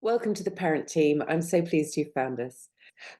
Welcome to the parent team. I'm so pleased you've found us.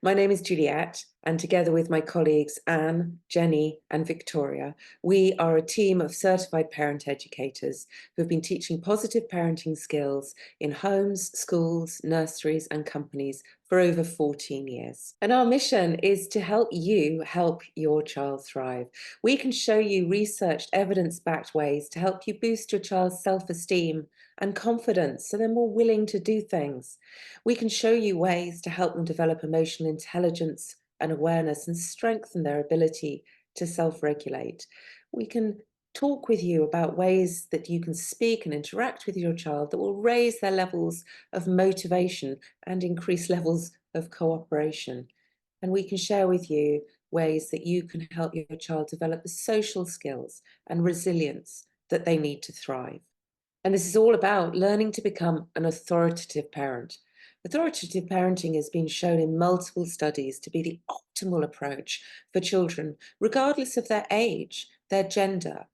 My name is Juliet, and together with my colleagues Anne, Jenny, and Victoria, we are a team of certified parent educators who've been teaching positive parenting skills in homes, schools, nurseries, and companies for over 14 years. And our mission is to help you help your child thrive. We can show you researched, evidence-backed ways to help you boost your child's self-esteem and confidence so they're more willing to do things. We can show you ways to help them develop emotional intelligence and awareness and strengthen their ability to self-regulate. We can talk with you about ways that you can speak and interact with your child that will raise their levels of motivation and increase levels of cooperation. And we can share with you ways that you can help your child develop the social skills and resilience that they need to thrive. And this is all about learning to become an authoritative parent. Authoritative parenting has been shown in multiple studies to be the optimal approach for children, regardless of their age, their gender,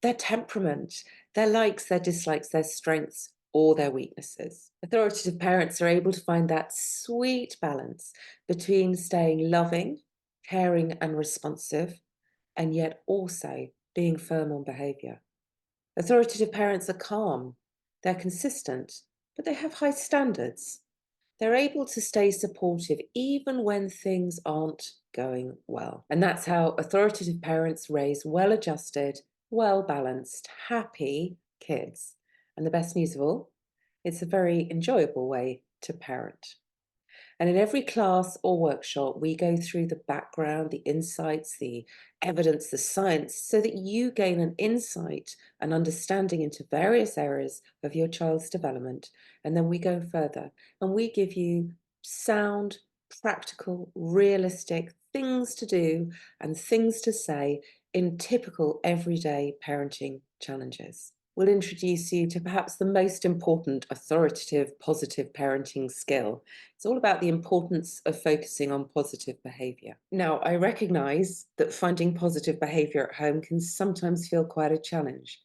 their temperament, their likes, their dislikes, their strengths, or their weaknesses. Authoritative parents are able to find that sweet balance between staying loving, caring, and responsive, and yet also being firm on behavior. Authoritative parents are calm, they're consistent, but they have high standards. They're able to stay supportive even when things aren't going well. And that's how authoritative parents raise well-adjusted, well-balanced, happy kids. And the best news of all, it's a very enjoyable way to parent. And in every class or workshop, we go through the background, the insights, the evidence, the science, so that you gain an insight and understanding into various areas of your child's development. And then we go further and we give you sound, practical, realistic things to do and things to say in typical everyday parenting challenges. We'll introduce you to perhaps the most important authoritative, positive parenting skill. It's all about the importance of focusing on positive behaviour. Now, I recognise that finding positive behaviour at home can sometimes feel quite a challenge,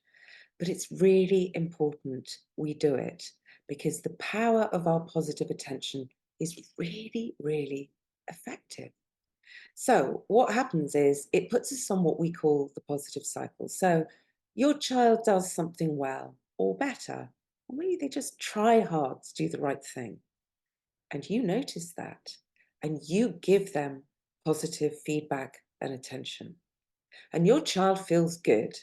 but it's really important we do it because the power of our positive attention is really, really effective. So what happens is it puts us on what we call the positive cycle. So your child does something well or better, or maybe they just try hard to do the right thing. And you notice that, and you give them positive feedback and attention. And your child feels good.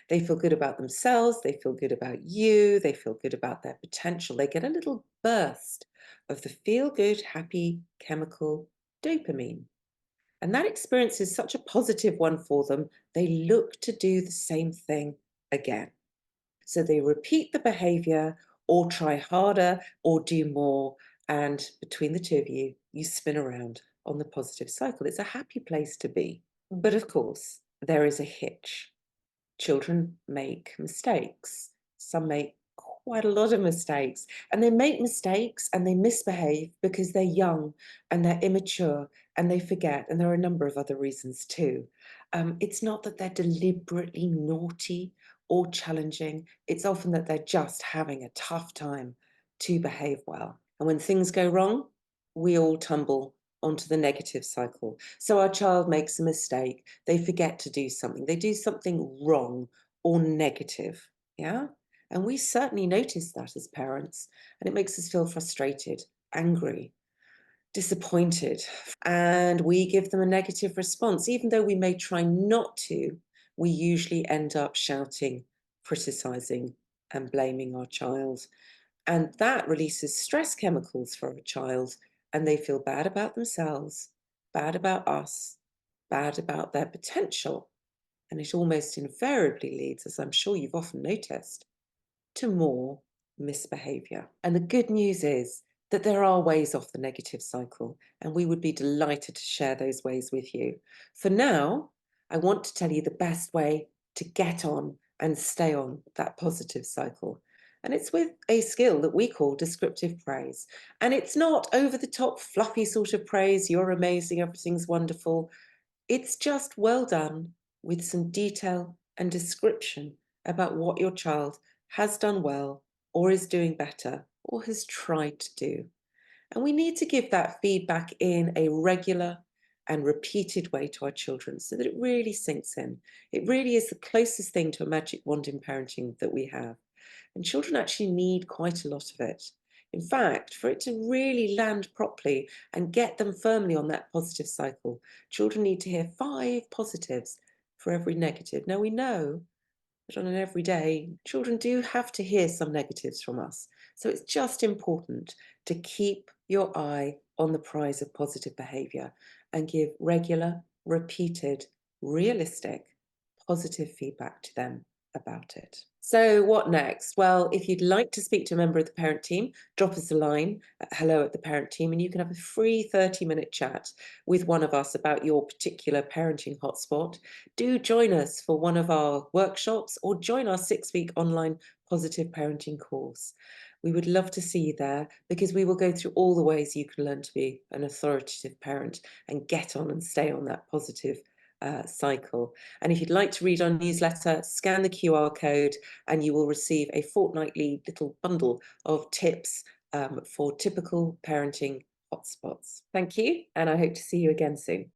They feel good about themselves, they feel good about you, they feel good about their potential. They get a little burst of the feel good, happy chemical dopamine. And that experience is such a positive one for them, they look to do the same thing again. So they repeat the behavior or try harder or do more. And between the two of you, you spin around on the positive cycle. It's a happy place to be. But of course, there is a hitch. Children make mistakes. Some make quite a lot of mistakes. And they make mistakes and they misbehave because they're young and they're immature and they forget. And there are a number of other reasons too. It's not that they're deliberately naughty or challenging. It's often that they're just having a tough time to behave well. And when things go wrong, we all tumble onto the negative cycle. So our child makes a mistake, they forget to do something, they do something wrong or negative, yeah? And we certainly notice that as parents, and it makes us feel frustrated, angry, disappointed, and we give them a negative response. Even though we may try not to, we usually end up shouting, criticizing, and blaming our child. And that releases stress chemicals for a child, and they feel bad about themselves, bad about us, bad about their potential. And it almost invariably leads, as I'm sure you've often noticed, to more misbehavior. And the good news is that there are ways off the negative cycle, and we would be delighted to share those ways with you. For now, I want to tell you the best way to get on and stay on that positive cycle. And it's with a skill that we call descriptive praise. And it's not over the top, fluffy sort of praise, you're amazing, everything's wonderful. It's just well done with some detail and description about what your child has done well or is doing better or has tried to do. And we need to give that feedback in a regular and repeated way to our children so that it really sinks in. It really is the closest thing to a magic wand in parenting that we have. And children actually need quite a lot of it. In fact, for it to really land properly and get them firmly on that positive cycle, children need to hear 5 positives for every negative. Now, we know that on an everyday, children do have to hear some negatives from us. So it's just important to keep your eye on the prize of positive behaviour and give regular, repeated, realistic, positive feedback to them about it. So what next? Well, if you'd like to speak to a member of the parent team, drop us a line at hello@theparentteam and you can have a free 30-minute chat with one of us about your particular parenting hotspot. Do join us for one of our workshops or join our 6-week online positive parenting course. We would love to see you there because we will go through all the ways you can learn to be an authoritative parent and get on and stay on that positive cycle. And if you'd like to read our newsletter, scan the QR code and you will receive a fortnightly little bundle of tips for typical parenting hotspots. Thank you, and I hope to see you again soon.